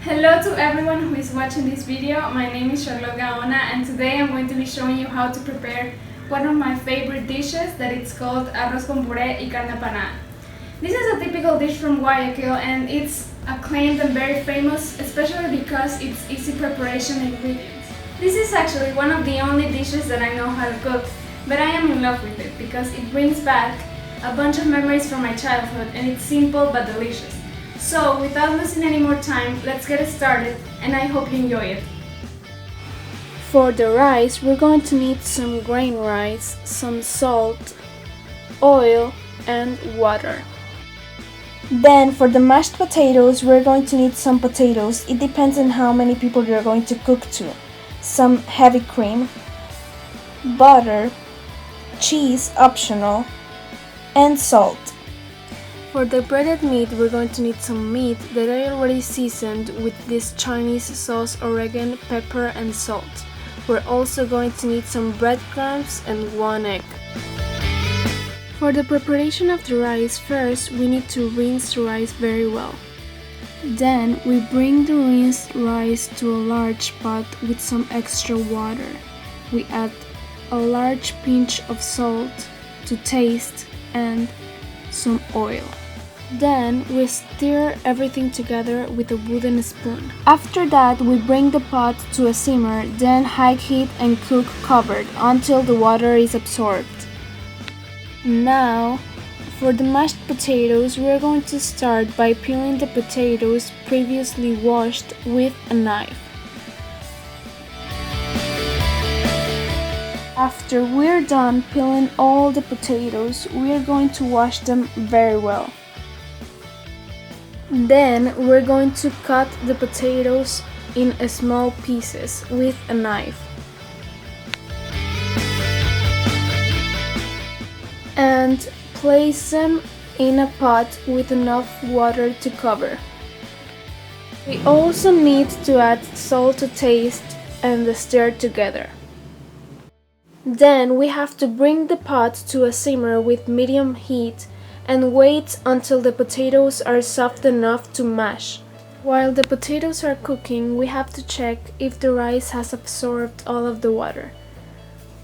Hello to everyone who is watching this video. My name is Charlotte Gaona and today I'm going to be showing you how to prepare one of my favorite dishes that it's called Arroz con Puré y Carne apanada. This is a typical dish from Guayaquil and it's acclaimed and very famous, especially because it's easy preparation ingredients. This is actually one of the only dishes that I know how to cook, but I am in love with it because it brings back a bunch of memories from my childhood and it's simple but delicious. So without losing any more time, let's get it started and I hope you enjoy it. For the rice, we're going to need some grain rice, some salt, oil, and water. Then for the mashed potatoes, we're going to need some potatoes. It depends on how many people you're going to cook to. Some heavy cream, butter, cheese optional, and salt. For the breaded meat, we're going to need some meat that I already seasoned with this Chinese sauce, oregano, pepper, and salt. We're also going to need some breadcrumbs and 1 egg. For the preparation of the rice, first we need to rinse the rice very well. Then we bring the rinsed rice to a large pot with some extra water. We add a large pinch of salt to taste and some oil. Then we stir everything together with a wooden spoon. After that, we bring the pot to a simmer, then high heat and cook covered until the water is absorbed. Now, for the mashed potatoes, we are going to start by peeling the potatoes previously washed with a knife. After we're done peeling all the potatoes, we are going to wash them very well. Then we're going to cut the potatoes in small pieces with a knife. And place them in a pot with enough water to cover. We also need to add salt to taste and stir together. Then we have to bring the pot to a simmer with medium heat and wait until the potatoes are soft enough to mash. While the potatoes are cooking, we have to check if the rice has absorbed all of the water.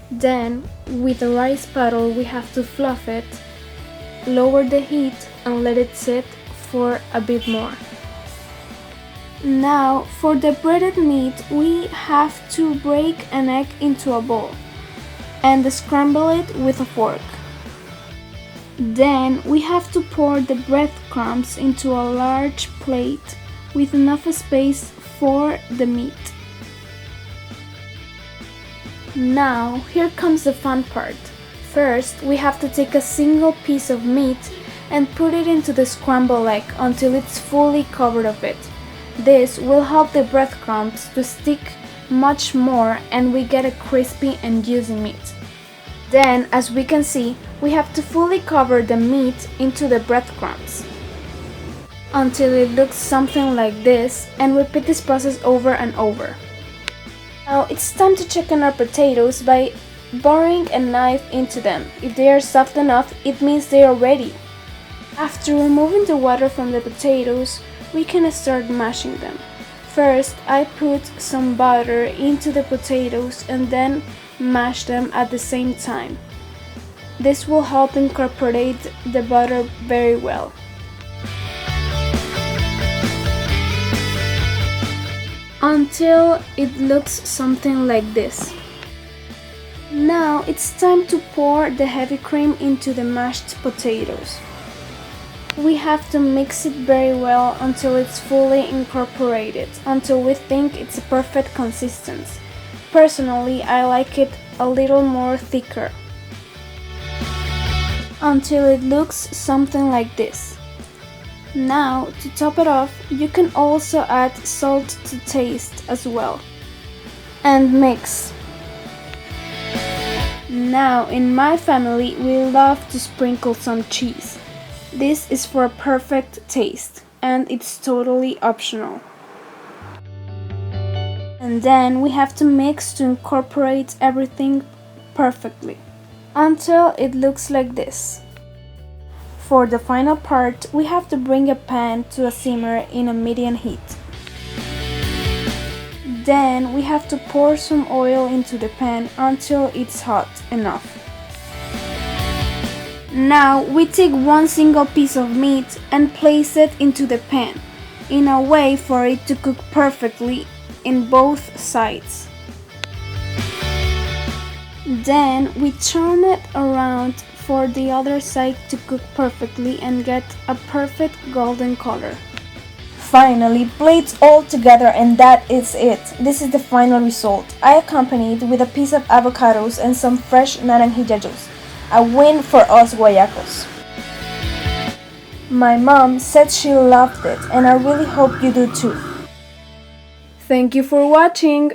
Then, with a rice paddle, we have to fluff it, lower the heat, and let it sit for a bit more. Now, for the breaded meat, we have to break an egg into a bowl and scramble it with a fork. Then we have to pour the breadcrumbs into a large plate with enough space for the meat. Now, here comes the fun part. First, we have to take a single piece of meat and put it into the scrambled egg until it's fully covered of it. This will help the breadcrumbs to stick much more and we get a crispy and juicy meat. Then, as we can see, we have to fully cover the meat into the breadcrumbs until it looks something like this and repeat this process over and over. Now it's time to check on our potatoes by boring a knife into them. If they are soft enough, it means they are ready. After removing the water from the potatoes, we can start mashing them. First, I put some butter into the potatoes and then mash them at the same time. This will help incorporate the butter very well. Until it looks something like this. Now it's time to pour the heavy cream into the mashed potatoes. We have to mix it very well until it's fully incorporated, until we think it's a perfect consistency. Personally, I like it a little more thicker, until it looks something like this. Now, to top it off, you can also add salt to taste as well, and mix. Now, in my family, we love to sprinkle some cheese. This is for a perfect taste, and it's totally optional. And then we have to mix to incorporate everything perfectly until it looks like this. For the final part, we have to bring a pan to a simmer in a medium heat. Then we have to pour some oil into the pan until it's hot enough. Now we take one single piece of meat and place it into the pan in a way for it to cook perfectly in both sides. Then we turn it around for the other side to cook perfectly and get a perfect golden color. Finally, plates all together, and that is it. This is the final result. I accompanied with a piece of avocados and some fresh naranjillos. A win for us guayacos. My mom said she loved it, and I really hope you do too. Thank you for watching!